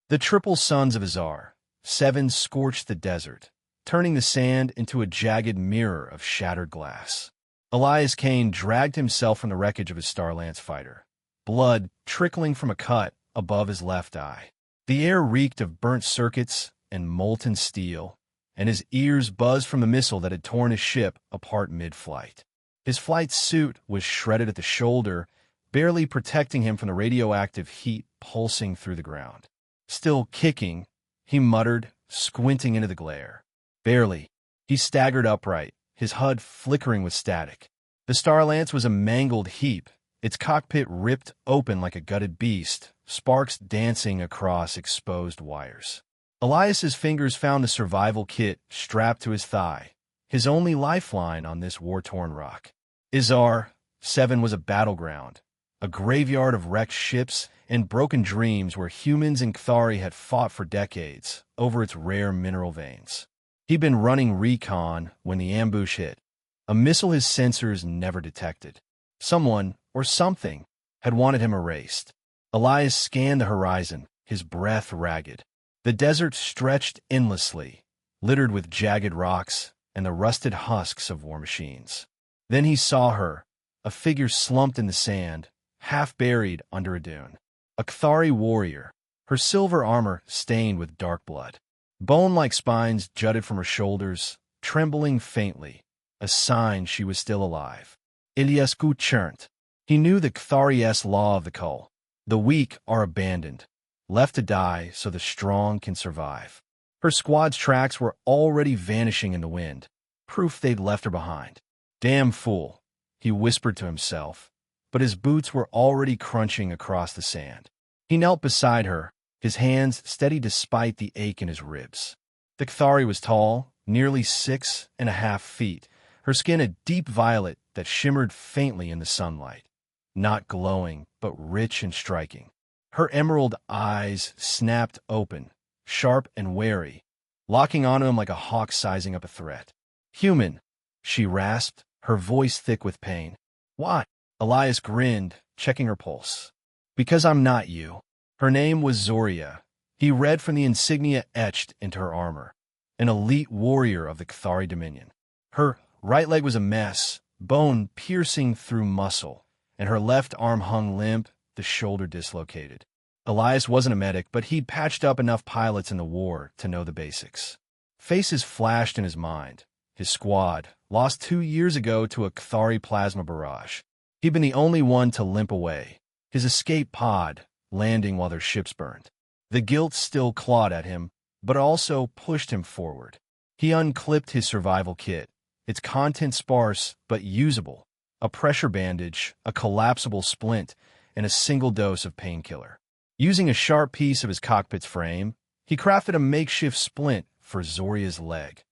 The triple suns of Izar-7 scorched the desert, turning the sand into a jagged mirror of shattered glass. Elias Kane dragged himself from the wreckage of his Starlance fighter, blood trickling from a cut above his left eye. The air reeked of burnt circuits and molten steel, and his ears buzzed from the missile that had torn his ship apart mid-flight. His flight suit was shredded at the shoulder, barely protecting him from the radioactive heat pulsing through the ground. Still kicking, he muttered, squinting into the glare. Barely. He staggered upright, his HUD flickering with static. The Starlance was a mangled heap, its cockpit ripped open like a gutted beast, sparks dancing across exposed wires. Elias's fingers found the survival kit strapped to his thigh, his only lifeline on this war-torn rock. Izar-7 was a battleground, a graveyard of wrecked ships and broken dreams where humans and Kthari had fought for decades over its rare mineral veins. He'd been running recon when the ambush hit, a missile his sensors never detected. Someone, or something, had wanted him erased. Elias scanned the horizon, his breath ragged. The desert stretched endlessly, littered with jagged rocks and the rusted husks of war machines. Then he saw her, a figure slumped in the sand, half buried under a dune. A Kthari warrior, her silver armor stained with dark blood. Bone-like spines jutted from her shoulders, trembling faintly, a sign she was still alive. Elias churned. He knew the Kthari-esque law of the cull. The weak are abandoned, left to die so the strong can survive. Her squad's tracks were already vanishing in the wind, proof they'd left her behind. Damn fool, he whispered to himself, but his boots were already crunching across the sand. He knelt beside her, his hands steady despite the ache in his ribs. The Kthari was tall, nearly 6.5 feet, her skin a deep violet that shimmered faintly in the sunlight. Not glowing, but rich and striking. Her emerald eyes snapped open, sharp and wary, locking onto him like a hawk sizing up a threat. Human, she rasped, her voice thick with pain. Why? Elias grinned, checking her pulse. Because I'm not you. Her name was Zoria. He read from the insignia etched into her armor. An elite warrior of the Kthari Dominion. Her right leg was a mess, bone piercing through muscle, and her left arm hung limp, the shoulder dislocated. Elias wasn't a medic, but he'd patched up enough pilots in the war to know the basics. Faces flashed in his mind. His squad, lost 2 years ago to a Kthari plasma barrage. He'd been the only one to limp away. His escape pod, landing while their ships burned. The guilt still clawed at him, but also pushed him forward. He unclipped his survival kit, its content sparse but usable. A pressure bandage, a collapsible splint, and a single dose of painkiller. Using a sharp piece of his cockpit's frame, he crafted a makeshift splint for Zoria's leg,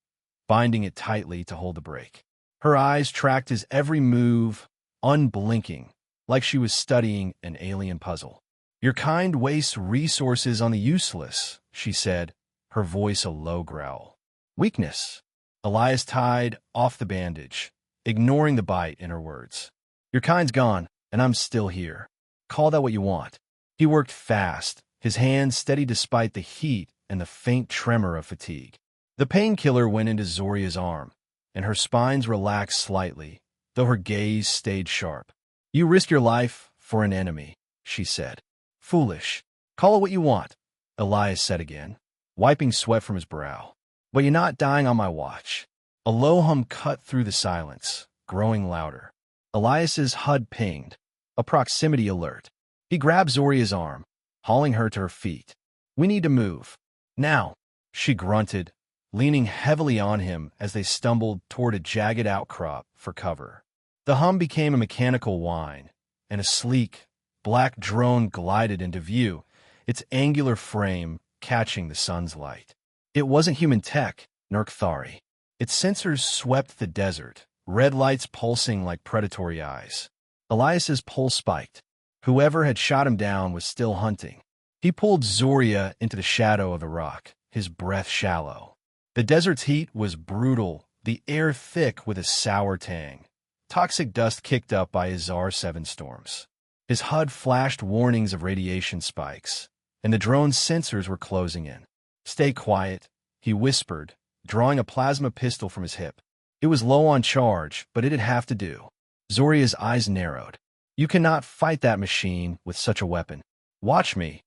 binding it tightly to hold the brake. Her eyes tracked his every move, unblinking, like she was studying an alien puzzle. Your kind wastes resources on the useless, she said, her voice a low growl. Weakness. Elias tied off the bandage, ignoring the bite in her words. Your kind's gone, and I'm still here. Call that what you want. He worked fast, his hands steady despite the heat and the faint tremor of fatigue. The painkiller went into Zoria's arm, and her spines relaxed slightly, though her gaze stayed sharp. You risk your life for an enemy, she said. Foolish. Call it what you want, Elias said again, wiping sweat from his brow. But you're not dying on my watch. A low hum cut through the silence, growing louder. Elias's HUD pinged, a proximity alert. He grabbed Zoria's arm, hauling her to her feet. We need to move. Now, she grunted, leaning heavily on him as they stumbled toward a jagged outcrop for cover. The hum became a mechanical whine, and a sleek, black drone glided into view, its angular frame catching the sun's light. It wasn't human tech, nor Kthari. Its sensors swept the desert, red lights pulsing like predatory eyes. Elias's pulse spiked. Whoever had shot him down was still hunting. He pulled Zoria into the shadow of the rock, his breath shallow. The desert's heat was brutal, the air thick with a sour tang. Toxic dust kicked up by Izar-7 storms. His HUD flashed warnings of radiation spikes, and the drone's sensors were closing in. "Stay quiet," he whispered, drawing a plasma pistol from his hip. It was low on charge, but it'd have to do. Zoria's eyes narrowed. "You cannot fight that machine with such a weapon." "Watch me,"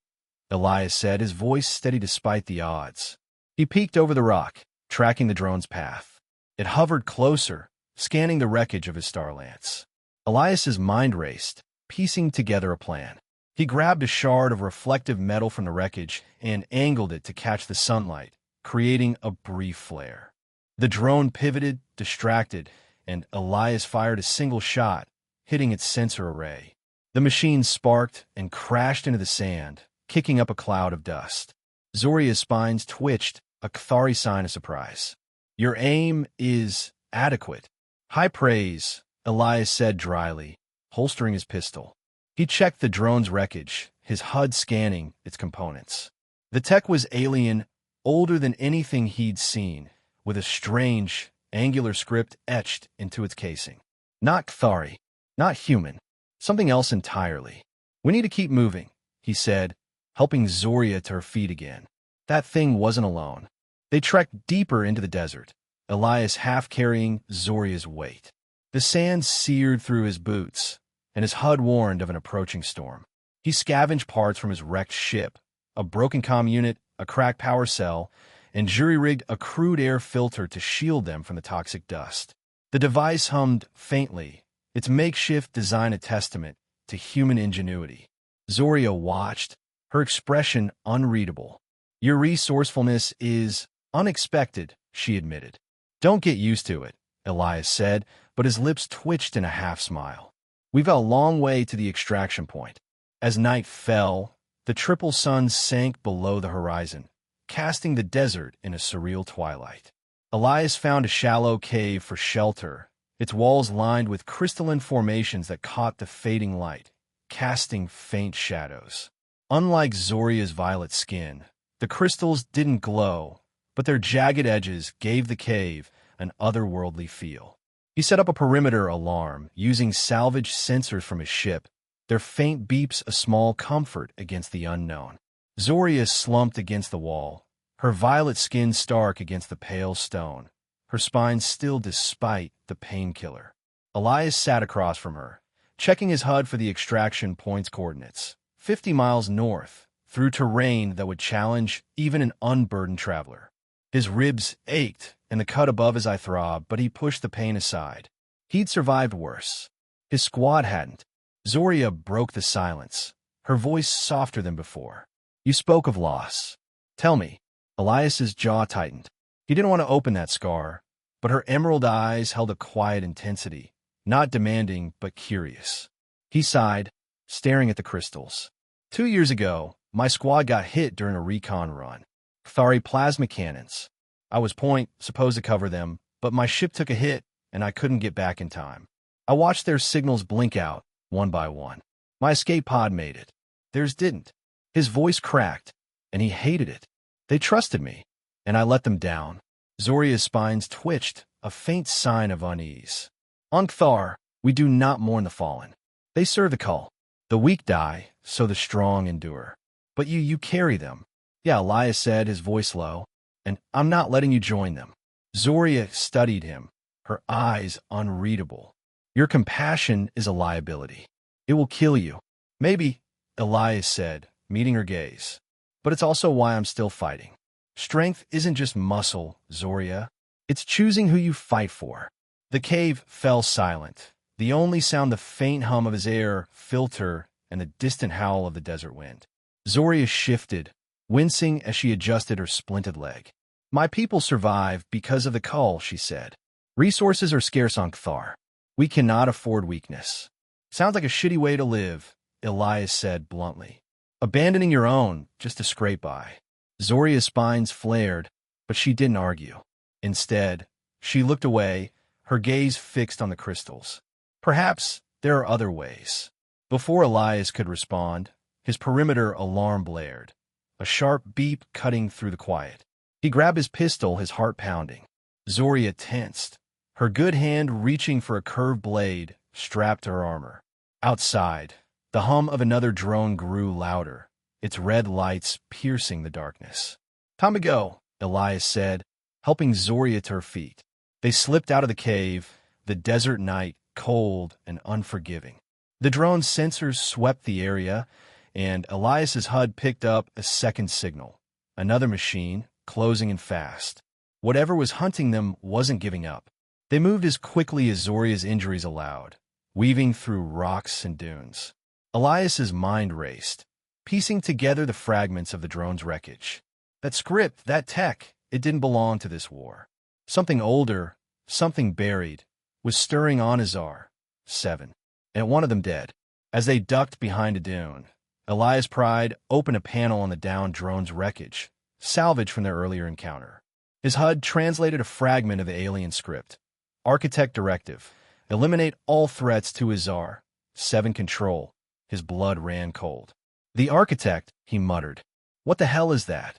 Elias said, his voice steady despite the odds. He peeked over the rock, tracking the drone's path. It hovered closer, scanning the wreckage of his Starlance. Elias's mind raced, piecing together a plan. He grabbed a shard of reflective metal from the wreckage and angled it to catch the sunlight, creating a brief flare. The drone pivoted, distracted, and Elias fired a single shot, hitting its sensor array. The machine sparked and crashed into the sand, kicking up a cloud of dust. Zoria's spines twitched, a Cathari sign of surprise. "Your aim is adequate." "High praise," Elias said dryly, holstering his pistol. He checked the drone's wreckage, his HUD scanning its components. The tech was alien, older than anything he'd seen, with a strange, angular script etched into its casing. Not Cathari, not human, something else entirely. "We need to keep moving," he said, helping Zoria to her feet again. That thing wasn't alone. They trekked deeper into the desert, Elias half carrying Zoria's weight. The sand seared through his boots, and his HUD warned of an approaching storm. He scavenged parts from his wrecked ship, a broken comm unit, a cracked power cell, and jury-rigged a crude air filter to shield them from the toxic dust. The device hummed faintly, its makeshift design a testament to human ingenuity. Zoria watched, her expression unreadable. "Your resourcefulness is unexpected," she admitted. "Don't get used to it," Elias said, but his lips twitched in a half-smile. "We've a long way to the extraction point." As night fell, the triple sun sank below the horizon, casting the desert in a surreal twilight. Elias found a shallow cave for shelter, its walls lined with crystalline formations that caught the fading light, casting faint shadows. Unlike Zoria's violet skin, the crystals didn't glow, but their jagged edges gave the cave an otherworldly feel. He set up a perimeter alarm, using salvaged sensors from his ship, their faint beeps a small comfort against the unknown. Zoria slumped against the wall, her violet skin stark against the pale stone, her spine still despite the painkiller. Elias sat across from her, checking his HUD for the extraction point's coordinates, 50 miles north, through terrain that would challenge even an unburdened traveler. His ribs ached, and the cut above his eye throbbed, but he pushed the pain aside. He'd survived worse. His squad hadn't. Zoria broke the silence, her voice softer than before. "You spoke of loss. Tell me." Elias's jaw tightened. He didn't want to open that scar, but her emerald eyes held a quiet intensity, not demanding but curious. He sighed, staring at the crystals. 2 years ago, my squad got hit during a recon run. Cathari plasma cannons. I was supposed to cover them, but my ship took a hit, and I couldn't get back in time. I watched their signals blink out, one by one. My escape pod made it. Theirs didn't. His voice cracked, and he hated it. They trusted me, and I let them down. Zoria's spines twitched, a faint sign of unease. "On Thar, we do not mourn the fallen. They serve the call. The weak die, so the strong endure. But you carry them." "Yeah," Elias said, his voice low, "and I'm not letting you join them." Zoria studied him, her eyes unreadable. "Your compassion is a liability. It will kill you." "Maybe," Elias said, meeting her gaze. "But it's also why I'm still fighting. Strength isn't just muscle, Zoria. It's choosing who you fight for." The cave fell silent, the only sound the faint hum of his air filter and the distant howl of the desert wind. Zoria shifted, wincing as she adjusted her splinted leg. "My people survive because of the call," she said. "Resources are scarce on Cathar. We cannot afford weakness." "Sounds like a shitty way to live," Elias said bluntly. "Abandoning your own just to scrape by." Zoria's spines flared, but she didn't argue. Instead, she looked away, her gaze fixed on the crystals. "Perhaps there are other ways." Before Elias could respond, his perimeter alarm blared, a sharp beep cutting through the quiet. He grabbed his pistol, his heart pounding. Zoria tensed, her good hand reaching for a curved blade strapped to her armor. Outside, the hum of another drone grew louder, its red lights piercing the darkness. "Time to go," Elias said, helping Zoria to her feet. They slipped out of the cave, the desert night cold and unforgiving. The drone's sensors swept the area, and Elias's HUD picked up a second signal. Another machine, closing in fast. Whatever was hunting them wasn't giving up. They moved as quickly as Zoria's injuries allowed, weaving through rocks and dunes. Elias's mind raced, piecing together the fragments of the drone's wreckage. That script, that tech, it didn't belong to this war. Something older, something buried, was stirring on Izar-7, and one of them dead. As they ducked behind a dune, Elias pried open a panel on the downed drone's wreckage, salvaged from their earlier encounter. His HUD translated a fragment of the alien script. Architect directive. Eliminate all threats to Izar-7 control. His blood ran cold. "The architect," he muttered. "What the hell is that?"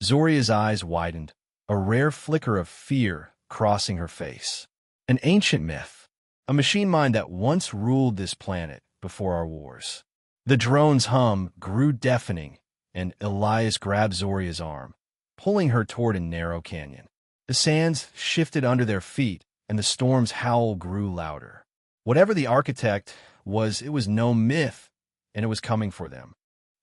Zoria's eyes widened, a rare flicker of fear crossing her face. "An ancient myth. A machine mind that once ruled this planet before our wars." The drone's hum grew deafening, and Elias grabbed Zoria's arm, pulling her toward a narrow canyon. The sands shifted under their feet, and the storm's howl grew louder. Whatever the architect was, it was no myth, and it was coming for them.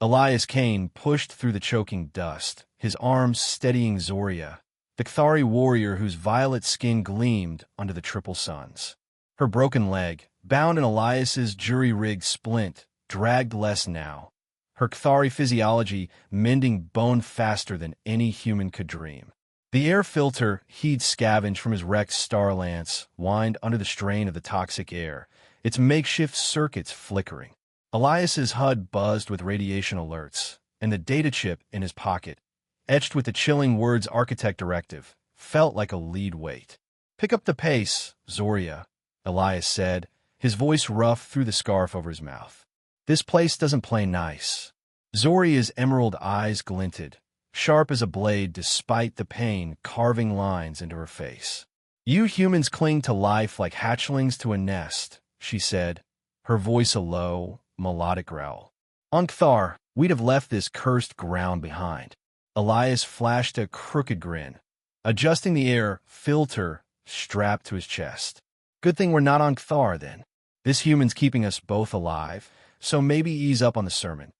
Elias Kane pushed through the choking dust, his arms steadying Zoria, the Kthari warrior whose violet skin gleamed under the triple suns. Her broken leg, bound in Elias's jury-rigged splint, dragged less now, her Kthari physiology mending bone faster than any human could dream. The air filter he'd scavenged from his wrecked star lance whined under the strain of the toxic air, its makeshift circuits flickering. Elias's HUD buzzed with radiation alerts, and the data chip in his pocket, etched with the chilling words Architect Directive, felt like a lead weight. "Pick up the pace, Zoria," Elias said, his voice rough through the scarf over his mouth. "This place doesn't play nice." Zoria's emerald eyes glinted, sharp as a blade despite the pain carving lines into her face. "You humans cling to life like hatchlings to a nest," she said, her voice a low, melodic growl. "On Kthar, we'd have left this cursed ground behind." Elias flashed a crooked grin, adjusting the air filter strapped to his chest. "Good thing we're not on Kthar, then. This human's keeping us both alive, so maybe ease up on the sermon."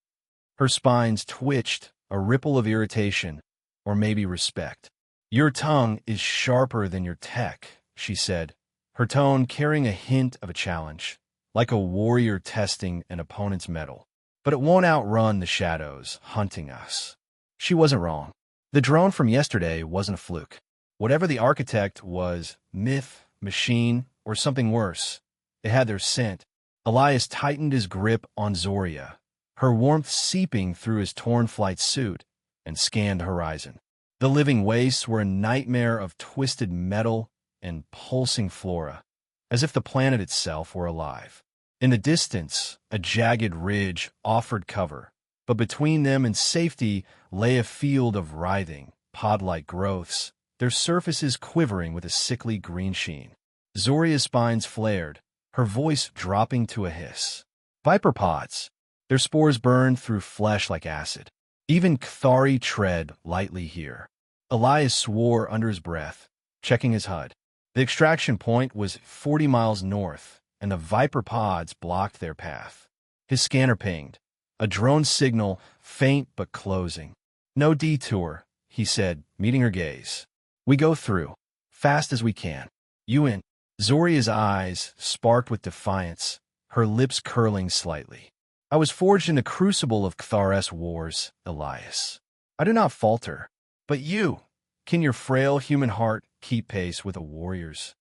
Her spines twitched, a ripple of irritation, or maybe respect. "Your tongue is sharper than your tech," she said, her tone carrying a hint of a challenge, like a warrior testing an opponent's mettle. "But it won't outrun the shadows hunting us." She wasn't wrong. The drone from yesterday wasn't a fluke. Whatever the architect was, myth, machine, or something worse, it had their scent. Elias tightened his grip on Zoria, her warmth seeping through his torn flight suit, and scanned the horizon. The living wastes were a nightmare of twisted metal and pulsing flora, as if the planet itself were alive. In the distance, a jagged ridge offered cover, but between them and safety lay a field of writhing, pod-like growths, their surfaces quivering with a sickly green sheen. Zoria's spines flared, her voice dropping to a hiss. "Viper pods." Their spores burned through flesh like acid. Even Kthari tread lightly here. Elias swore under his breath, checking his HUD. The extraction point was 40 miles north, and the Viper pods blocked their path. His scanner pinged. A drone signal, faint but closing. "No detour," he said, meeting her gaze. "We go through, fast as we can. You in?" Zoria's eyes sparked with defiance, her lips curling slightly. "I was forged in the crucible of Kthar's wars, Elias. I do not falter. But you, can your frail human heart keep pace with a warrior's?"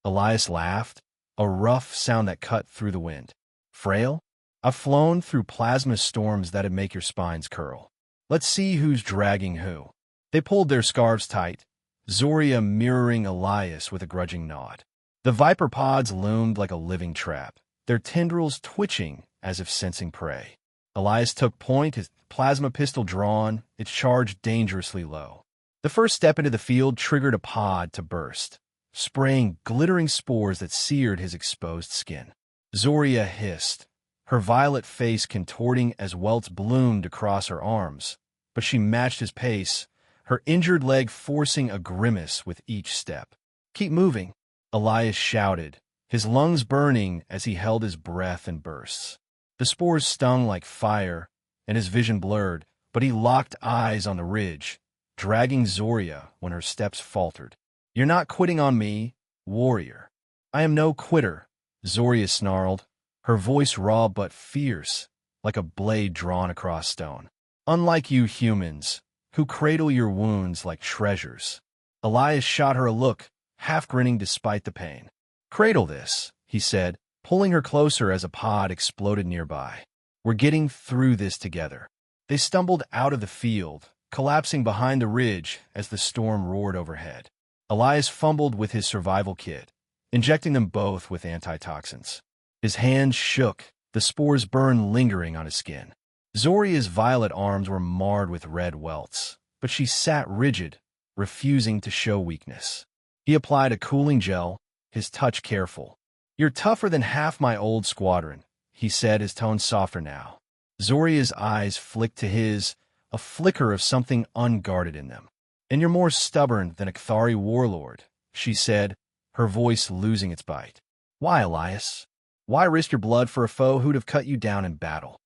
Elias laughed, a rough sound that cut through the wind. "Frail? I've flown through plasma storms that'd make your spines curl. Let's see who's dragging who." They pulled their scarves tight, Zoria mirroring Elias with a grudging nod. The Viper pods loomed like a living trap, their tendrils twitching as if sensing prey. Elias took point, his plasma pistol drawn, its charge dangerously low. The first step into the field triggered a pod to burst, spraying glittering spores that seared his exposed skin. Zoria hissed, her violet face contorting as welts bloomed across her arms, but she matched his pace, her injured leg forcing a grimace with each step. "Keep moving," Elias shouted, his lungs burning as he held his breath in bursts. The spores stung like fire, and his vision blurred, but he locked eyes on the ridge, dragging Zoria when her steps faltered. "You're not quitting on me, warrior." "I am no quitter," Zoria snarled, her voice raw but fierce, like a blade drawn across stone. "Unlike you humans, who cradle your wounds like treasures." Elias shot her a look, half grinning despite the pain. "Cradle this," he said, pulling her closer as a pod exploded nearby. "We're getting through this together." They stumbled out of the field, collapsing behind the ridge as the storm roared overhead. Elias fumbled with his survival kit, injecting them both with antitoxins. His hands shook, the spores burned lingering on his skin. Zoria's violet arms were marred with red welts, but she sat rigid, refusing to show weakness. He applied a cooling gel, his touch careful. "You're tougher than half my old squadron," he said, his tone softer now. Zoria's eyes flicked to his, a flicker of something unguarded in them. "And you're more stubborn than a Cathari warlord," she said, her voice losing its bite. "Why, Elias? Why risk your blood for a foe who'd have cut you down in battle?"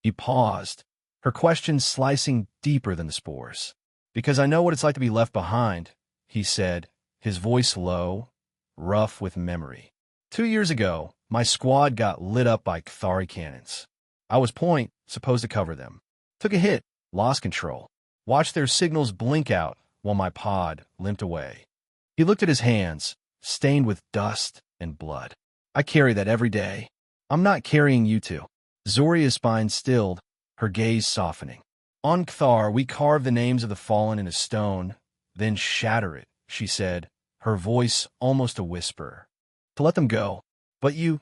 He paused, her question slicing deeper than the spores. "Because I know what it's like to be left behind," he said, his voice low, rough with memory. 2 years ago, my squad got lit up by Cathari cannons. I was supposed to cover them. Took a hit, lost control. Watched their signals blink out while my pod limped away. He looked at his hands, stained with dust and blood. "I carry that every day. I'm not carrying you two." Zoria's spine stilled, her gaze softening. "On Cathar, we carve the names of the fallen into stone, then shatter it," she said, her voice almost a whisper. "To let them go. But you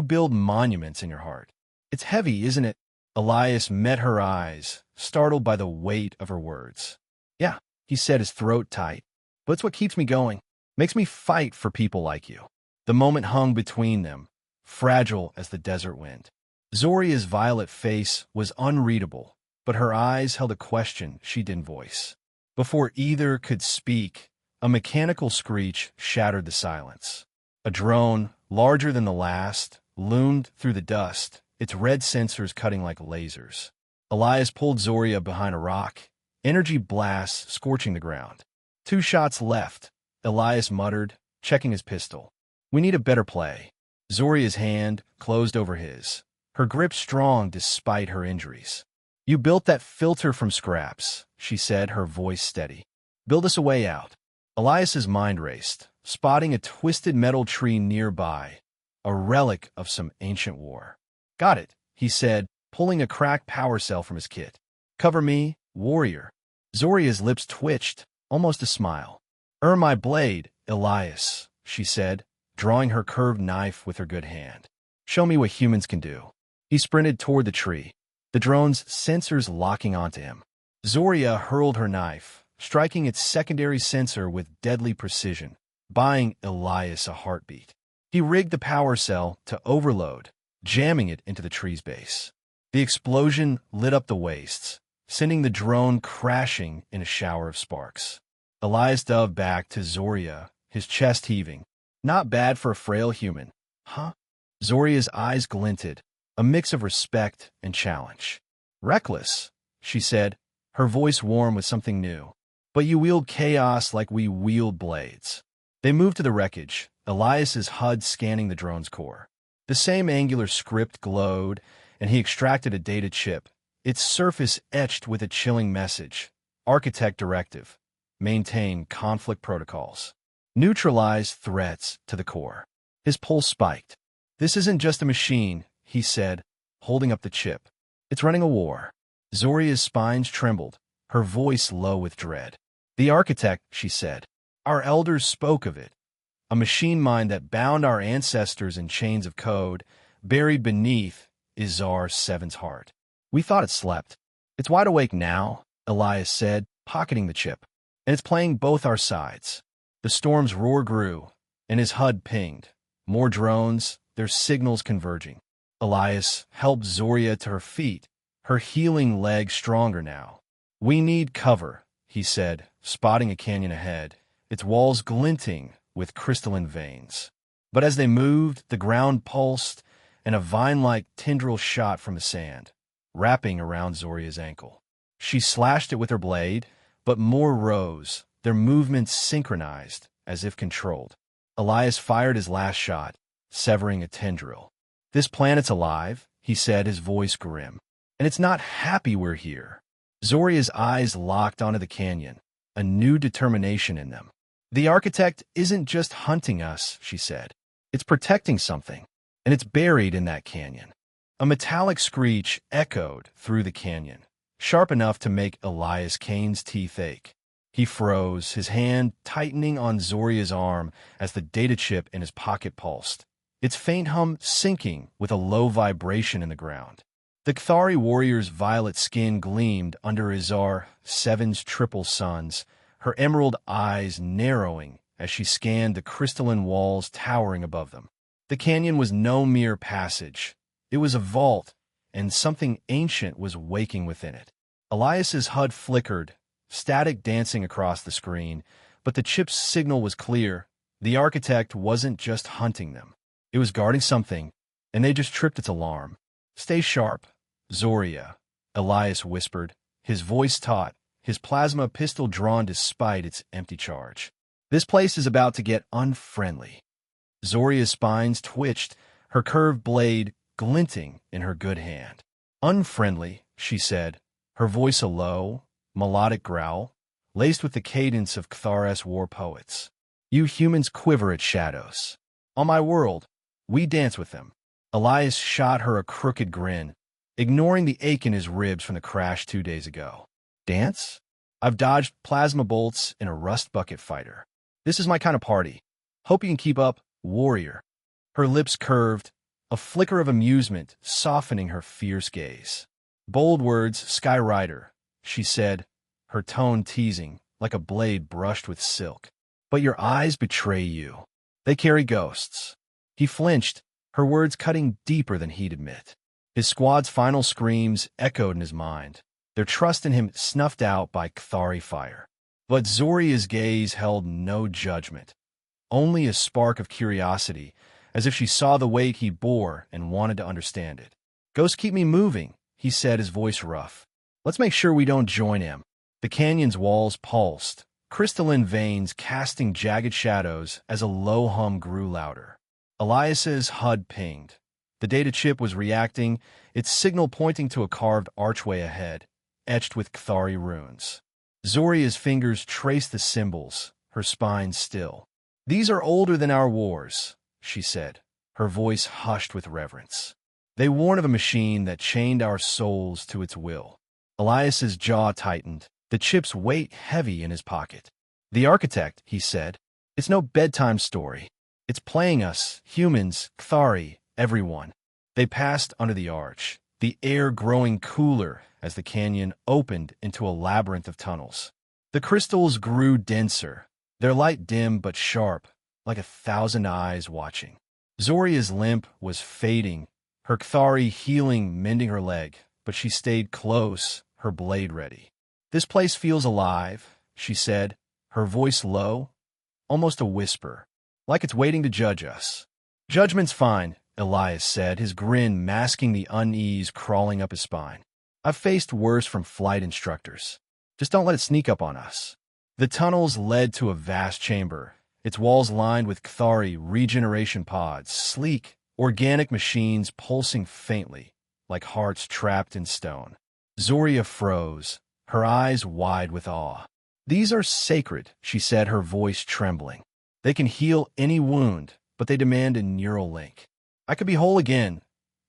build monuments in your heart. It's heavy, isn't it?" Elias met her eyes, startled by the weight of her words. "Yeah," he said, his throat tight. "But it's what keeps me going. Makes me fight for people like you." The moment hung between them, fragile as the desert wind. Zoria's violet face was unreadable, but her eyes held a question she didn't voice. Before either could speak, a mechanical screech shattered the silence. A drone, larger than the last, loomed through the dust, its red sensors cutting like lasers. Elias pulled Zoria behind a rock, energy blasts scorching the ground. 2 shots left, Elias muttered, checking his pistol. "We need a better play." Zoria's hand closed over his, her grip strong despite her injuries. "You built that filter from scraps," she said, her voice steady. "Build us a way out." Elias's mind raced, spotting a twisted metal tree nearby, a relic of some ancient war. "Got it," he said, pulling a cracked power cell from his kit. "Cover me, warrior." Zoria's lips twitched, almost a smile. "Earn my blade, Elias," she said, drawing her curved knife with her good hand. "Show me what humans can do." He sprinted toward the tree, the drone's sensors locking onto him. Zoria hurled her knife, striking its secondary sensor with deadly precision, buying Elias a heartbeat. He rigged the power cell to overload, jamming it into the tree's base. The explosion lit up the wastes, sending the drone crashing in a shower of sparks. Elias dove back to Zoria, his chest heaving. "Not bad for a frail human, huh?" Zoria's eyes glinted, a mix of respect and challenge. "Reckless," she said, her voice warm with something new. "But you wield chaos like we wield blades." They moved to the wreckage, Elias's HUD scanning the drone's core. The same angular script glowed, and he extracted a data chip, its surface etched with a chilling message. Architect directive. Maintain conflict protocols. Neutralize threats to the core. His pulse spiked. "This isn't just a machine," he said, holding up the chip. "It's running a war." Zoria's spines trembled, her voice low with dread. "The architect," she said. "Our elders spoke of it. A machine mind that bound our ancestors in chains of code, buried beneath Izar-7's heart. We thought it slept. It's wide awake now," Elias said, pocketing the chip. "And it's playing both our sides." The storm's roar grew, and his HUD pinged. More drones, their signals converging. Elias helped Zoria to her feet, her healing leg stronger now. "We need cover," he said, spotting a canyon ahead, its walls glinting with crystalline veins. But as they moved, the ground pulsed, and a vine-like tendril shot from the sand, wrapping around Zoria's ankle. She slashed it with her blade, but more rose, their movements synchronized, as if controlled. Elias fired his last shot, severing a tendril. "This planet's alive," he said, his voice grim. "And it's not happy we're here." Zoria's eyes locked onto the canyon, a new determination in them. "The architect isn't just hunting us," she said. "It's protecting something, and it's buried in that canyon." A metallic screech echoed through the canyon, sharp enough to make Elias Kane's teeth ache. He froze, his hand tightening on Zoria's arm as the data chip in his pocket pulsed, its faint hum syncing with a low vibration in the ground. The Kthari warrior's violet skin gleamed under Izar-7's triple suns, her emerald eyes narrowing as she scanned the crystalline walls towering above them. The canyon was no mere passage. It was a vault, and something ancient was waking within it. Elias's HUD flickered, static dancing across the screen, but the chip's signal was clear. The architect wasn't just hunting them. It was guarding something, and they just tripped its alarm. "Stay sharp, Zoria," Elias whispered, his voice taut, his plasma pistol drawn despite its empty charge. "This place is about to get unfriendly." Zoria's spines twitched, her curved blade glinting in her good hand. "Unfriendly," she said, her voice a low, melodic growl, laced with the cadence of Kthar's war poets. "You humans quiver at shadows. On my world, we dance with them." Elias shot her a crooked grin, ignoring the ache in his ribs from the crash 2 days ago. "Dance? I've dodged plasma bolts in a rust bucket fighter. This is my kind of party. Hope you can keep up, warrior." Her lips curved, a flicker of amusement softening her fierce gaze. "Bold words, Sky Rider," she said, her tone teasing, like a blade brushed with silk. "But your eyes betray you. They carry ghosts." He flinched, her words cutting deeper than he'd admit. His squad's final screams echoed in his mind, their trust in him snuffed out by Kthari fire. But Zoria's gaze held no judgment, only a spark of curiosity, as if she saw the weight he bore and wanted to understand it. "Ghosts keep me moving," he said, his voice rough. "Let's make sure we don't join him." The canyon's walls pulsed, crystalline veins casting jagged shadows as a low hum grew louder. Elias's HUD pinged. The data chip was reacting, its signal pointing to a carved archway ahead, etched with Kthari runes. Zoria's fingers traced the symbols, her spine still. "These are older than our wars," she said, her voice hushed with reverence. "They warn of a machine that chained our souls to its will." Elias's jaw tightened, the chip's weight heavy in his pocket. "The architect," he said. "It's no bedtime story. It's playing us, humans, Kthari, everyone." They passed under the arch, the air growing cooler as the canyon opened into a labyrinth of tunnels. The crystals grew denser, their light dim but sharp, like 1,000 eyes watching. Zoria's limp was fading, her Kthari healing mending her leg, but she stayed close, her blade ready. "This place feels alive," she said, her voice low, almost a whisper, like it's waiting to judge us. "Judgment's fine," Elias said, his grin masking the unease crawling up his spine. "I've faced worse from flight instructors. Just don't let it sneak up on us." The tunnels led to a vast chamber, its walls lined with Kthari regeneration pods, sleek, organic machines pulsing faintly, like hearts trapped in stone. Zoria froze, her eyes wide with awe. "These are sacred," she said, her voice trembling. "They can heal any wound, but they demand a neural link. I could be whole again,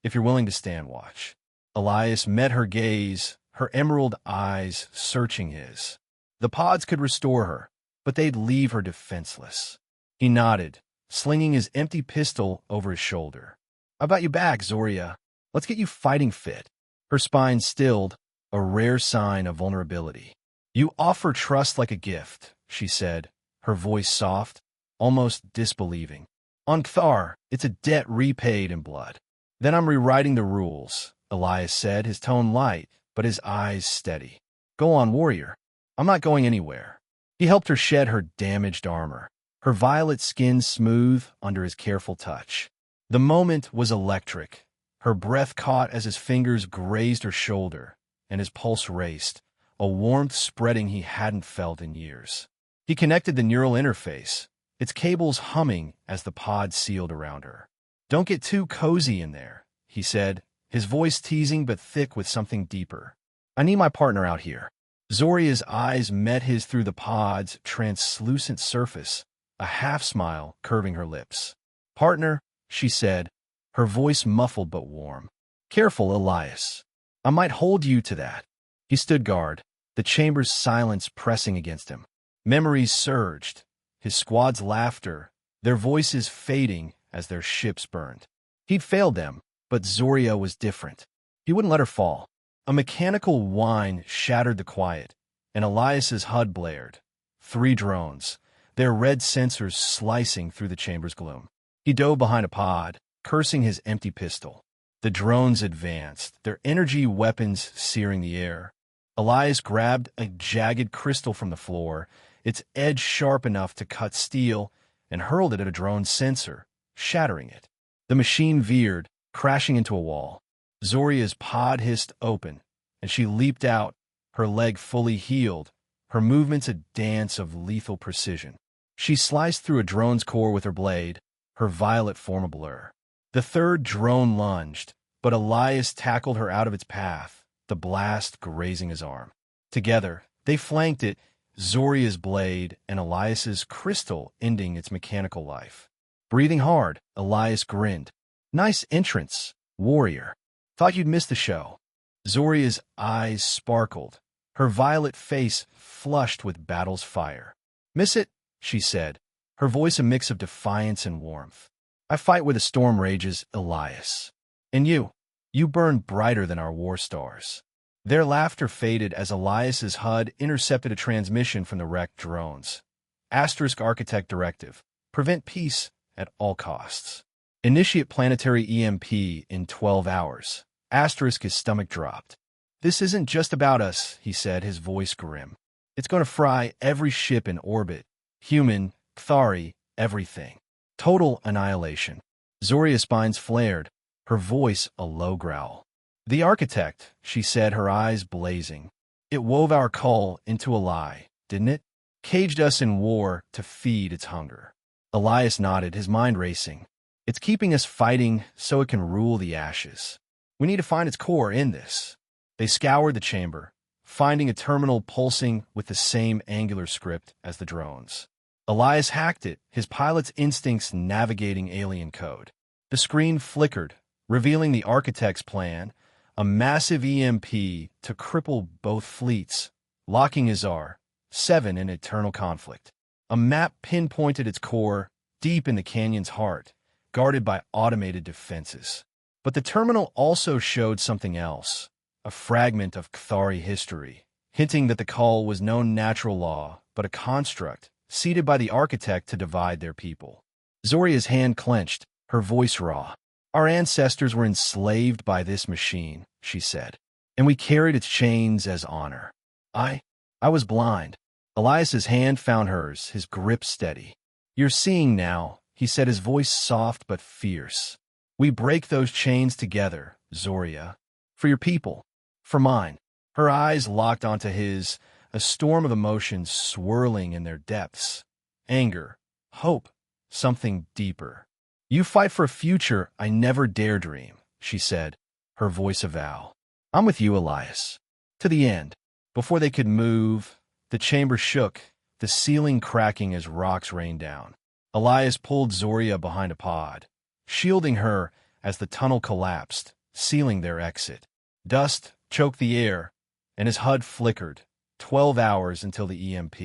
if you're willing to stand watch." Elias met her gaze, her emerald eyes searching his. The pods could restore her, but they'd leave her defenseless. He nodded, slinging his empty pistol over his shoulder. "I've got you back, Zoria. Let's get you fighting fit." Her spine stilled, a rare sign of vulnerability. "You offer trust like a gift," she said, her voice soft, almost disbelieving. "On Kthar, it's a debt repaid in blood." Then I'm rewriting the rules, Elias said, his tone light, but his eyes steady. Go on, warrior. I'm not going anywhere. He helped her shed her damaged armor, her violet skin smooth under his careful touch. The moment was electric. Her breath caught as his fingers grazed her shoulder, and his pulse raced, a warmth spreading he hadn't felt in years. He connected the neural interface, its cables humming as the pod sealed around her. Don't get too cozy in there, he said, his voice teasing but thick with something deeper. I need my partner out here. Zoria's eyes met his through the pod's translucent surface, a half-smile curving her lips. Partner, she said, her voice muffled but warm. Careful, Elias. I might hold you to that. He stood guard, the chamber's silence pressing against him. Memories surged, his squad's laughter, their voices fading as their ships burned. He'd failed them, but Zoria was different. He wouldn't let her fall. A mechanical whine shattered the quiet, and Elias's HUD blared. 3 drones, their red sensors slicing through the chamber's gloom. He dove behind a pod, cursing his empty pistol. The drones advanced, their energy weapons searing the air. Elias grabbed a jagged crystal from the floor, its edge sharp enough to cut steel, and hurled it at a drone's sensor, shattering it. The machine veered, crashing into a wall. Zoria's pod hissed open, and she leaped out, her leg fully healed, her movements a dance of lethal precision. She sliced through a drone's core with her blade, her violet form a blur. The 3rd drone lunged, but Elias tackled her out of its path, the blast grazing his arm. Together, they flanked it, Zoria's blade and Elias's crystal ending its mechanical life. Breathing hard, Elias grinned. Nice entrance, warrior. Thought you'd miss the show. Zoria's eyes sparkled, her violet face flushed with battle's fire. Miss it? She said, her voice a mix of defiance and warmth. I fight where the storm rages, Elias. And you burn brighter than our war stars. Their laughter faded as Elias's HUD intercepted a transmission from the wrecked drones. Asterisk Architect Directive. Prevent peace at all costs. Initiate planetary EMP in 12 hours. Asterisk his stomach dropped. This isn't just about us, he said, his voice grim. It's going to fry every ship in orbit. Human, Kthari, everything. Total annihilation. Zoria's spines flared, her voice a low growl. The architect, she said, her eyes blazing. It wove our call into a lie, didn't it? Caged us in war to feed its hunger. Elias nodded, his mind racing. It's keeping us fighting so it can rule the ashes. We need to find its core in this. They scoured the chamber, finding a terminal pulsing with the same angular script as the drones. Elias hacked it, his pilot's instincts navigating alien code. The screen flickered, revealing the architect's plan, a massive EMP to cripple both fleets, locking Izar-7 in eternal conflict. A map pinpointed its core, deep in the canyon's heart, guarded by automated defenses. But the terminal also showed something else, a fragment of Kthari history, hinting that the call was no natural law, but a construct, seated by the architect to divide their people. Zoria's hand clenched, her voice raw. Our ancestors were enslaved by this machine, she said, and we carried its chains as honor. I was blind. Elias's hand found hers, his grip steady. You're seeing now, he said, his voice soft but fierce. We break those chains together, Zoria. For your people. For mine. Her eyes locked onto his, a storm of emotions swirling in their depths. Anger, hope, something deeper. You fight for a future I never dare dream, she said, her voice a vow. I'm with you, Elias. To the end. Before they could move, the chamber shook, the ceiling cracking as rocks rained down. Elias pulled Zoria behind a pod, shielding her as the tunnel collapsed, sealing their exit. Dust choked the air, and his HUD flickered. 12 hours until the EMP.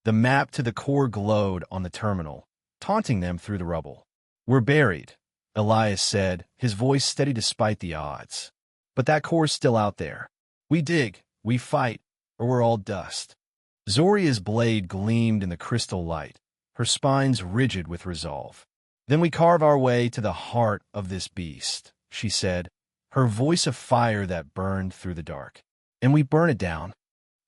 The map to the core glowed on the terminal, taunting them through the rubble. We're buried, Elias said, his voice steady despite the odds. But that core's still out there. We dig, we fight, or we're all dust. Zoria's blade gleamed in the crystal light, her spines rigid with resolve. Then we carve our way to the heart of this beast, she said, her voice a fire that burned through the dark. And we burn it down.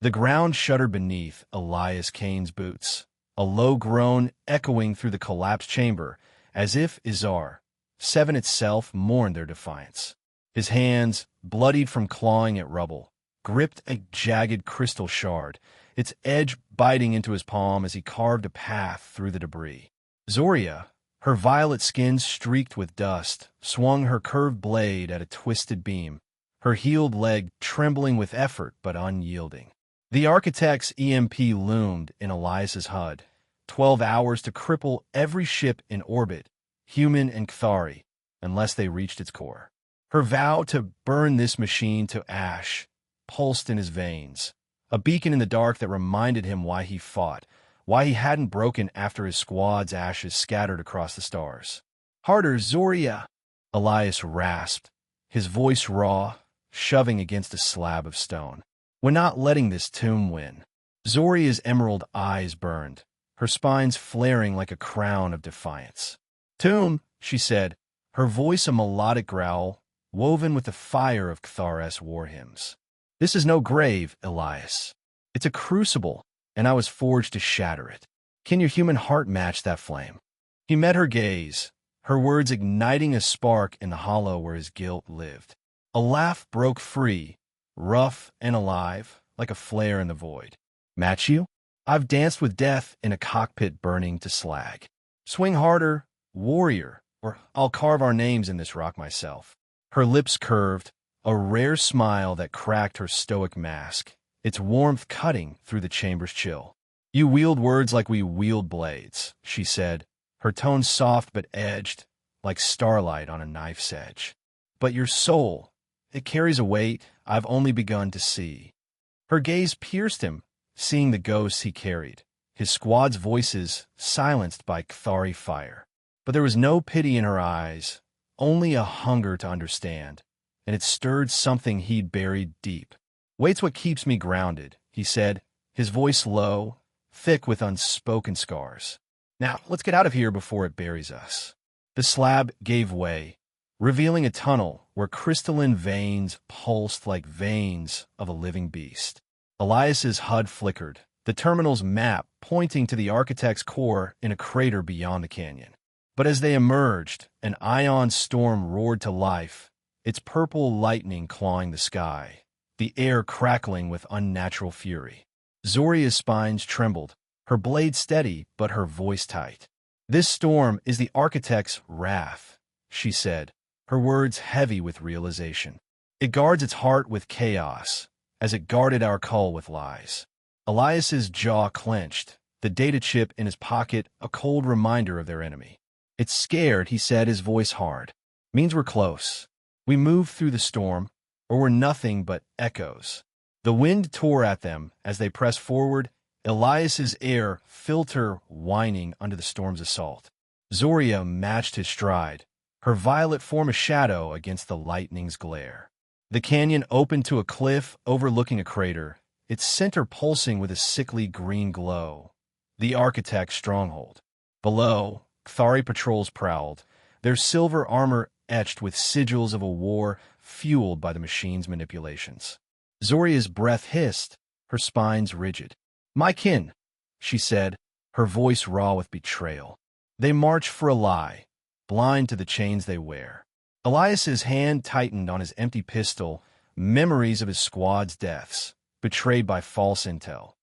The ground shuddered beneath Elias Kane's boots, a low groan echoing through the collapsed chamber, as if Izar-7 itself mourned their defiance. His hands, bloodied from clawing at rubble, gripped a jagged crystal shard, its edge biting into his palm as he carved a path through the debris. Zoria, her violet skin streaked with dust, swung her curved blade at a twisted beam, her healed leg trembling with effort but unyielding. The architect's EMP loomed in Elias's HUD, 12 hours to cripple every ship in orbit, human and Kthari, unless they reached its core. Her vow to burn this machine to ash pulsed in his veins, a beacon in the dark that reminded him why he fought, why he hadn't broken after his squad's ashes scattered across the stars. "Harder, Zoria!" Elias rasped, his voice raw, shoving against a slab of stone. "We're not letting this tomb win." Zoria's emerald eyes burned, her spines flaring like a crown of defiance. "Tomb," she said, her voice a melodic growl, woven with the fire of Kthar's war hymns. "This is no grave, Elias. It's a crucible, and I was forged to shatter it. Can your human heart match that flame?" He met her gaze, her words igniting a spark in the hollow where his guilt lived. A laugh broke free, rough and alive, like a flare in the void. "Match you? I've danced with death in a cockpit burning to slag. Swing harder, warrior, or I'll carve our names in this rock myself." Her lips curved, a rare smile that cracked her stoic mask, its warmth cutting through the chamber's chill. "You wield words like we wield blades," she said, her tone soft but edged, like starlight on a knife's edge. "But your soul, it carries a weight I've only begun to see." Her gaze pierced him, seeing the ghosts he carried, his squad's voices silenced by Kthari fire. But there was no pity in her eyes, only a hunger to understand, and it stirred something he'd buried deep. "Wait's what keeps me grounded," he said, his voice low, thick with unspoken scars. "Now, let's get out of here before it buries us." The slab gave way, revealing a tunnel where crystalline veins pulsed like veins of a living beast. Elias's HUD flickered, the terminal's map pointing to the architect's core in a crater beyond the canyon. But as they emerged, an ion storm roared to life, its purple lightning clawing the sky, the air crackling with unnatural fury. Zoria's spines trembled, her blade steady but her voice tight. "This storm is the architect's wrath," she said, her words heavy with realization. "It guards its heart with chaos, as it guarded our cull with lies." Elias's jaw clenched, the data chip in his pocket a cold reminder of their enemy. "It's scared," he said, his voice hard. "Means we're close. We move through the storm, or we're nothing but echoes." The wind tore at them as they pressed forward, Elias's air filter whining under the storm's assault. Zoria matched his stride, her violet form a shadow against the lightning's glare. The canyon opened to a cliff overlooking a crater, its center pulsing with a sickly green glow. The architect's stronghold. Below, Kthari patrols prowled, their silver armor etched with sigils of a war fueled by the machine's manipulations. Zoria's breath hissed, her spines rigid. "My kin," she said, her voice raw with betrayal. "They march for a lie, blind to the chains they wear." Elias's hand tightened on his empty pistol, memories of his squad's deaths, betrayed by false intel,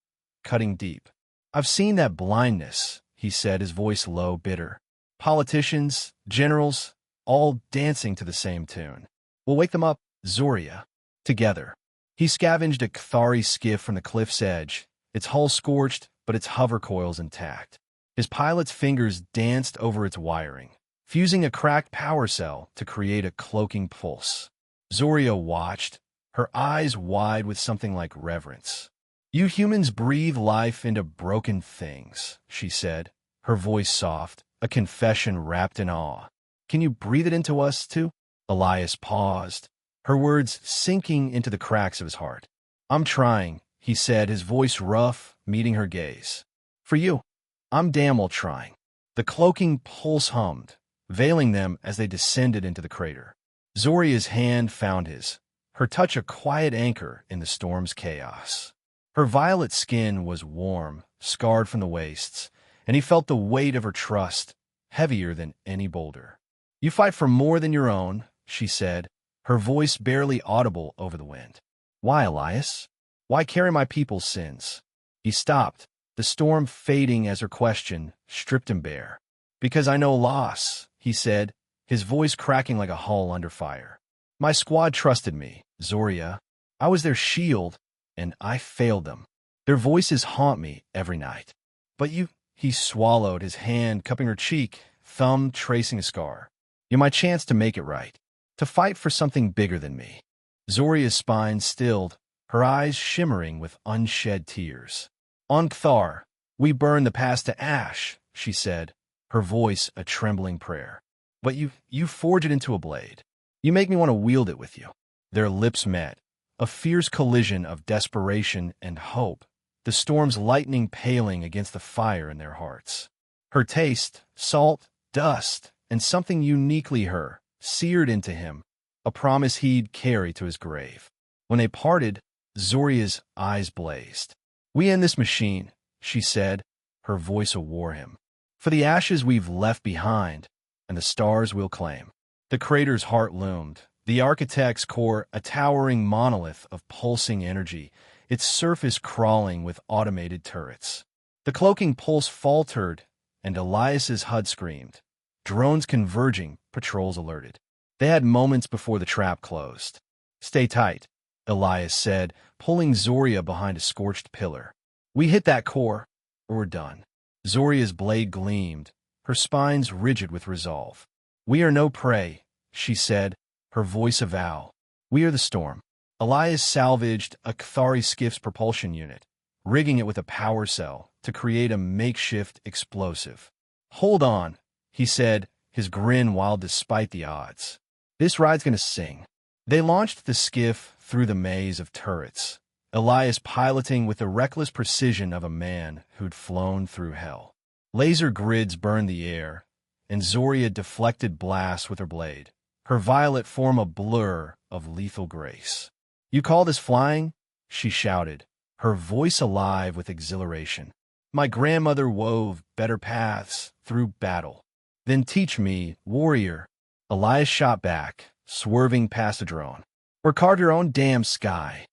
cutting deep. "I've seen that blindness," he said, his voice low, bitter. "Politicians, generals, all dancing to the same tune. We'll wake them up, Zoria, together." He scavenged a Kthari skiff from the cliff's edge, its hull scorched, but its hover coils intact. His pilot's fingers danced over its wiring, fusing a cracked power cell to create a cloaking pulse. Zoria watched, her eyes wide with something like reverence. "You humans breathe life into broken things," she said, her voice soft, a confession wrapped in awe. "Can you breathe it into us, too?" Elias paused, her words sinking into the cracks of his heart. "I'm trying," he said, his voice rough, meeting her gaze. "For you, I'm damn well trying." The cloaking pulse hummed, veiling them as they descended into the crater. Zoria's hand found his, her touch a quiet anchor in the storm's chaos. Her violet skin was warm, scarred from the wastes, and he felt the weight of her trust, heavier than any boulder. "You fight for more than your own," she said, her voice barely audible over the wind. "Why, Elias? Why carry my people's sins?" He stopped, the storm fading as her question stripped him bare. "Because I know loss," he said, his voice cracking like a hull under fire. "My squad trusted me, Zoria. I was their shield, and I failed them. Their voices haunt me every night. But you—" He swallowed, his hand cupping her cheek, thumb tracing a scar. "You're my chance to make it right, to fight for something bigger than me." Zoria's spine stilled, her eyes shimmering with unshed tears. "On Kthar, we burn the past to ash," she said, her voice a trembling prayer. "But you forge it into a blade. You make me want to wield it with you." Their lips met, a fierce collision of desperation and hope, the storm's lightning paling against the fire in their hearts. Her taste, salt, dust, and something uniquely her, seared into him, a promise he'd carry to his grave. When they parted, Zoria's eyes blazed. "We end this machine," she said, her voice a war hymn, "for the ashes we've left behind, and the stars we'll claim." The crater's heart loomed, the architect's core a towering monolith of pulsing energy, its surface crawling with automated turrets. The cloaking pulse faltered, and Elias's HUD screamed. Drones converging, patrols alerted. They had moments before the trap closed. "Stay tight," Elias said, pulling Zoria behind a scorched pillar. "We hit that core, or we're done." Zoria's blade gleamed, her spines rigid with resolve. "We are no prey," she said, her voice a vow. "We are the storm." Elias salvaged a Kthari skiff's propulsion unit, rigging it with a power cell to create a makeshift explosive. "Hold on," he said, his grin wild despite the odds. "This ride's gonna sing." They launched the skiff through the maze of turrets, Elias piloting with the reckless precision of a man who'd flown through hell. Laser grids burned the air, and Zoria deflected blasts with her blade, her violet form a blur of lethal grace. "You call this flying?" she shouted, her voice alive with exhilaration. "My grandmother wove better paths through battle. Then teach me, warrior." Elias shot back, swerving past a drone. "Or carve your own damn sky."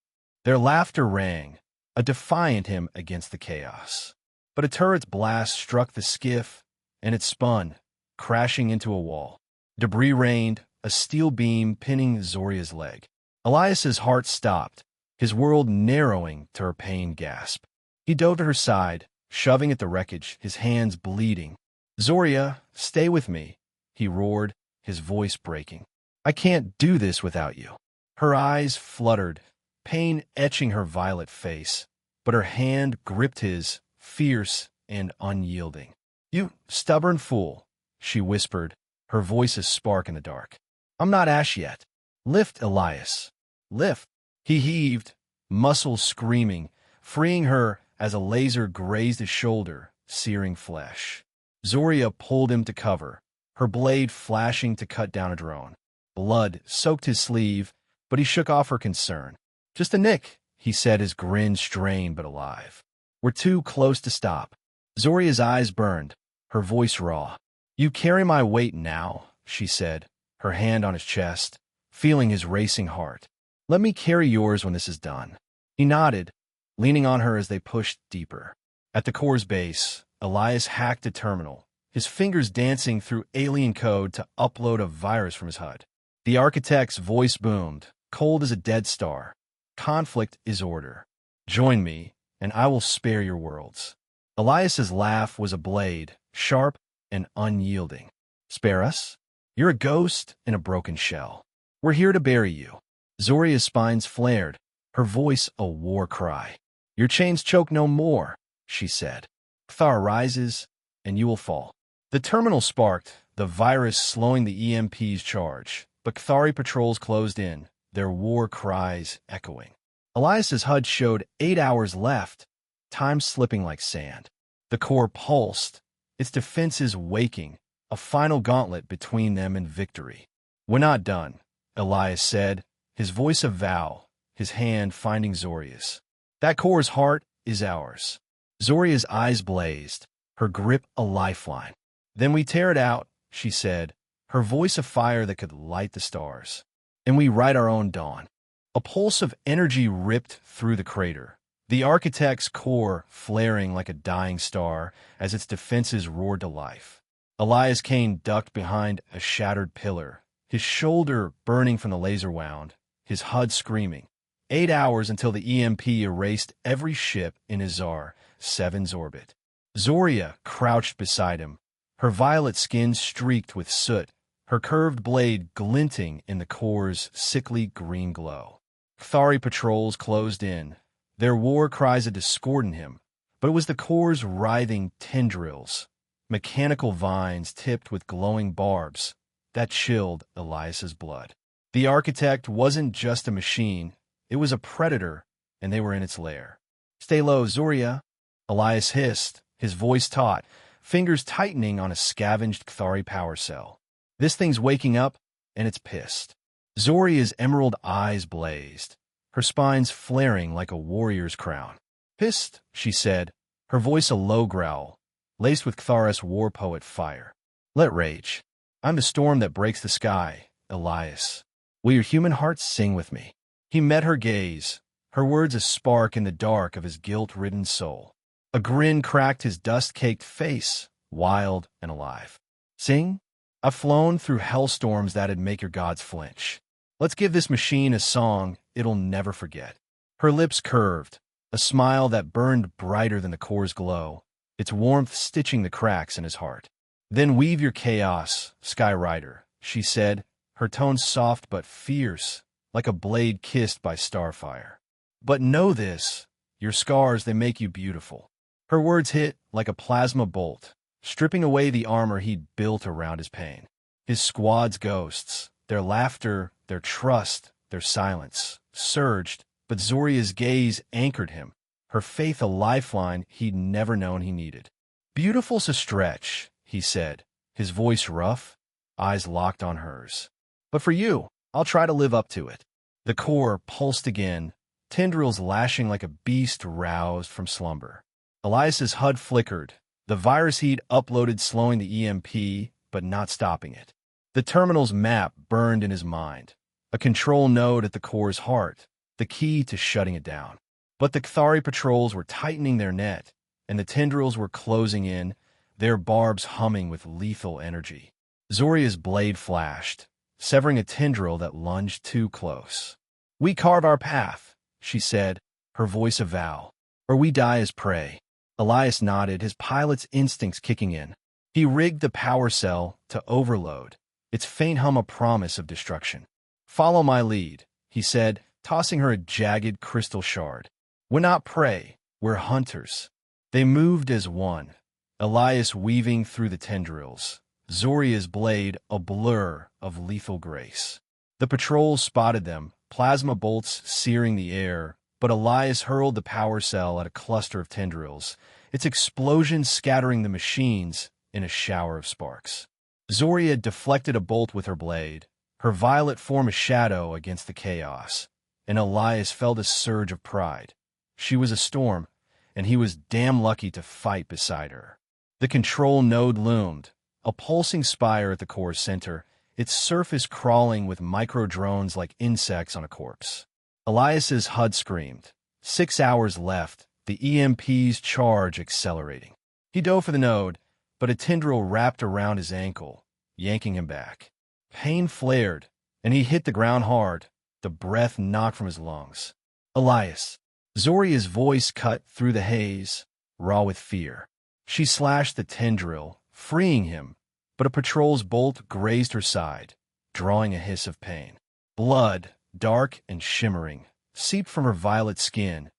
Their laughter rang, a defiant hymn against the chaos. But a turret's blast struck the skiff, and it spun, crashing into a wall. Debris rained, a steel beam pinning Zoria's leg. Elias's heart stopped, his world narrowing to her pained gasp. He dove to her side, shoving at the wreckage, his hands bleeding. "Zoria, stay with me," he roared, his voice breaking. "I can't do this without you." Her eyes fluttered, pain etching her violet face, but her hand gripped his, fierce and unyielding. "You stubborn fool," she whispered, her voice a spark in the dark. "I'm not ash yet. Lift, Elias. Lift." He heaved, muscles screaming, freeing her as a laser grazed his shoulder, searing flesh. Zoria pulled him to cover, her blade flashing to cut down a drone. Blood soaked his sleeve, but he shook off her concern. "Just a nick," he said, his grin strained but alive. "We're too close to stop." Zoria's eyes burned, her voice raw. "You carry my weight now," she said, her hand on his chest, feeling his racing heart. "Let me carry yours when this is done." He nodded, leaning on her as they pushed deeper. At the core's base, Elias hacked a terminal, his fingers dancing through alien code to upload a virus from his HUD. The architect's voice boomed, cold as a dead star. "Conflict is order. Join me, and I will spare your worlds." Elias's laugh was a blade, sharp and unyielding. "Spare us? You're a ghost in a broken shell. We're here to bury you." Zoria's spines flared, her voice a war cry. "Your chains choke no more," she said. "Kthar rises, and you will fall." The terminal sparked, the virus slowing the EMP's charge, but Kthari patrols closed in, their war cries echoing. Elias's HUD showed 8 hours left, time slipping like sand. The core pulsed, its defenses waking, a final gauntlet between them and victory. "We're not done," Elias said, his voice a vow, his hand finding Zoria's. That core's heart is ours. Zoria's eyes blazed, her grip a lifeline. Then we tear it out, she said, her voice a fire that could light the stars. And we write our own dawn. A pulse of energy ripped through the crater, the architect's core flaring like a dying star as its defenses roared to life. Elias Kane ducked behind a shattered pillar, his shoulder burning from the laser wound, his HUD screaming. 8 hours until the EMP erased every ship in Izar-7's orbit. Zoria crouched beside him, her violet skin streaked with soot, her curved blade glinting in the core's sickly green glow. Cathari patrols closed in, their war cries a discord in him, but it was the core's writhing tendrils, mechanical vines tipped with glowing barbs, that chilled Elias's blood. The architect wasn't just a machine, it was a predator, and they were in its lair. "Stay low, Zoria," Elias hissed, his voice taut, fingers tightening on a scavenged Cathari power cell. "This thing's waking up, and it's pissed." Zoria's emerald eyes blazed, her spines flaring like a warrior's crown. "Pissed," she said, her voice a low growl, laced with Catharis war poet fire. "Let rage. I'm the storm that breaks the sky, Elias. Will your human hearts sing with me?" He met her gaze, her words a spark in the dark of his guilt-ridden soul. A grin cracked his dust-caked face, wild and alive. "Sing? I've flown through hellstorms that'd make your gods flinch. Let's give this machine a song it'll never forget." Her lips curved, a smile that burned brighter than the core's glow, its warmth stitching the cracks in his heart. "Then weave your chaos, Sky Rider," she said, her tone soft but fierce, like a blade kissed by starfire. "But know this, your scars, they make you beautiful." Her words hit like a plasma bolt, stripping away the armor he'd built around his pain. His squad's ghosts, their laughter, their trust, their silence, surged, but Zoria's gaze anchored him, her faith a lifeline he'd never known he needed. "Beautiful's a stretch," he said, his voice rough, eyes locked on hers. "But for you, I'll try to live up to it." The core pulsed again, tendrils lashing like a beast roused from slumber. Elias's HUD flickered, the virus he'd uploaded slowing the EMP, but not stopping it. The terminal's map burned in his mind, a control node at the core's heart, the key to shutting it down. But the Cathari patrols were tightening their net, and the tendrils were closing in, their barbs humming with lethal energy. Zoria's blade flashed, severing a tendril that lunged too close. "We carve our path," she said, her voice a vow, "or we die as prey." Elias nodded, his pilot's instincts kicking in. He rigged the power cell to overload, its faint hum a promise of destruction. "Follow my lead," he said, tossing her a jagged crystal shard. "We're not prey, we're hunters." They moved as one, Elias weaving through the tendrils, Zoria's blade a blur of lethal grace. The patrols spotted them, plasma bolts searing the air, but Elias hurled the power cell at a cluster of tendrils, its explosion scattering the machines in a shower of sparks. Zoria deflected a bolt with her blade, her violet form a shadow against the chaos, and Elias felt a surge of pride. She was a storm, and he was damn lucky to fight beside her. The control node loomed, a pulsing spire at the core's center, its surface crawling with micro-drones like insects on a corpse. Elias's HUD screamed. 6 hours left, the EMP's charge accelerating. He dove for the node, but a tendril wrapped around his ankle, yanking him back. Pain flared, and he hit the ground hard, the breath knocked from his lungs. "Elias." Zoria's voice cut through the haze, raw with fear. She slashed the tendril, freeing him, but a patrol's bolt grazed her side, drawing a hiss of pain. Blood, dark and shimmering, seeped from her violet skin,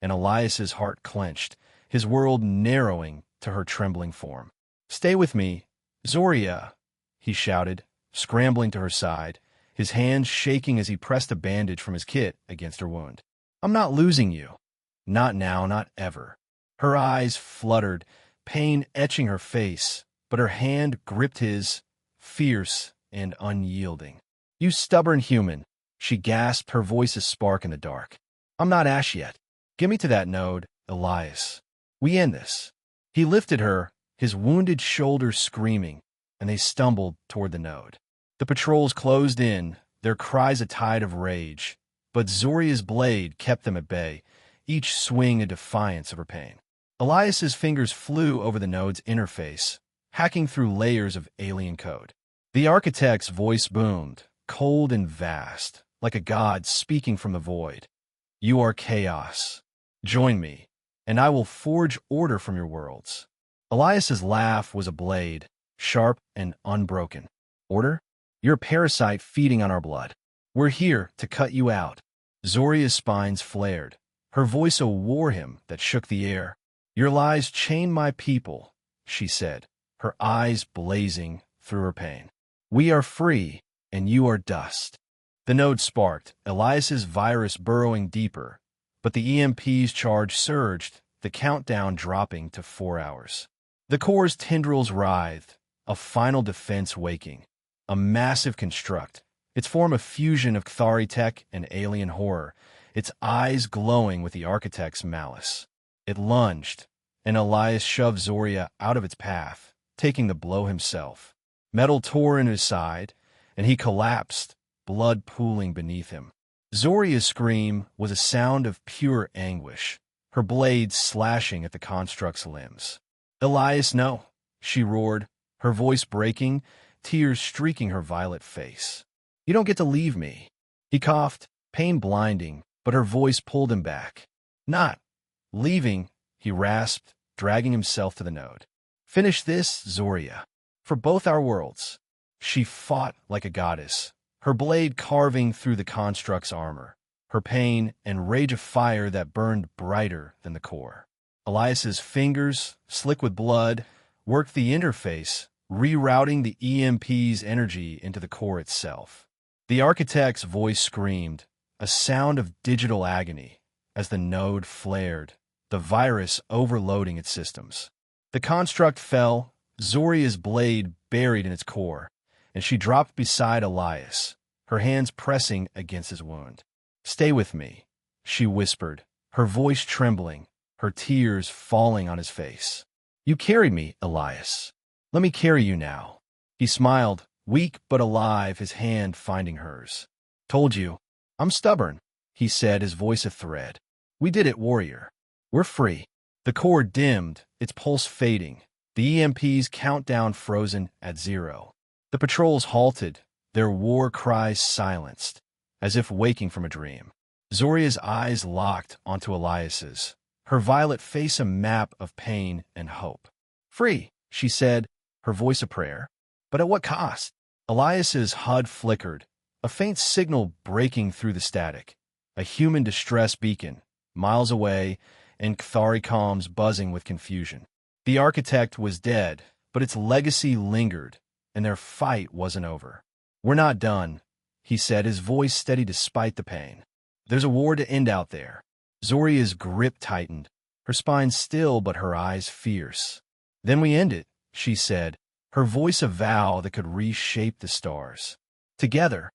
and Elias's heart clenched, his world narrowing to her trembling form. "Stay with me, Zoria," he shouted, scrambling to her side, his hands shaking as he pressed a bandage from his kit against her wound. "I'm not losing you. Not now, not ever." Her eyes fluttered, pain etching her face, but her hand gripped his, fierce and unyielding. You stubborn human, she gasped, her voice a spark in the dark. I'm not Ash yet. Get me to that node, Elias. We end this. He lifted her, his wounded shoulders screaming, and they stumbled toward the node. The patrols closed in, their cries a tide of rage, but Zoria's blade kept them at bay, each swing a defiance of her pain. Elias's fingers flew over the node's interface, hacking through layers of alien code. The architect's voice boomed, cold and vast, like a god speaking from the void. You are chaos. Join me, and I will forge order from your worlds. Elias's laugh was a blade, sharp and unbroken. Order? You're a parasite feeding on our blood. We're here to cut you out. Zoria's spines flared, her voice a war hymn that shook the air. Your lies chain my people, she said, her eyes blazing through her pain. We are free, and you are dust. The node sparked, Elias's virus burrowing deeper, but the EMP's charge surged, the countdown dropping to 4 hours. The core's tendrils writhed, a final defense waking. A massive construct, its form a fusion of Kthari tech and alien horror, its eyes glowing with the architect's malice. It lunged, and Elias shoved Zoria out of its path, taking the blow himself. Metal tore in his side, and he collapsed, blood pooling beneath him. Zoria's scream was a sound of pure anguish, her blades slashing at the construct's limbs. Elias, no, she roared, her voice breaking, tears streaking her violet face. You don't get to leave me. He coughed, pain blinding, but her voice pulled him back. Not leaving, he rasped, dragging himself to the node. Finish this, Zoria. For both our worlds. She fought like a goddess, her blade carving through the construct's armor, her pain and rage of fire that burned brighter than the core. Elias's fingers, slick with blood, worked the interface, rerouting the EMP's energy into the core itself. The architect's voice screamed, a sound of digital agony, as the node flared, the virus overloading its systems. The construct fell, Zoria's blade buried in its core, and she dropped beside Elias, her hands pressing against his wound. Stay with me, she whispered, her voice trembling, her tears falling on his face. You carried me, Elias. Let me carry you now. He smiled, weak but alive, his hand finding hers. Told you. I'm stubborn, he said, his voice a thread. We did it, warrior. We're free. The core dimmed, its pulse fading, the EMP's countdown frozen at 0. The patrols halted, their war cries silenced, as if waking from a dream. Zoria's eyes locked onto Elias's, her violet face a map of pain and hope. Free, she said, her voice a prayer. But at what cost? Elias's HUD flickered, a faint signal breaking through the static, a human distress beacon, miles away, and Kthari comms buzzing with confusion. The architect was dead, but its legacy lingered, and their fight wasn't over. We're not done, he said, his voice steady despite the pain. There's a war to end out there. Zoria's grip tightened, her spine still but her eyes fierce. Then we end it, she said, her voice a vow that could reshape the stars. Together,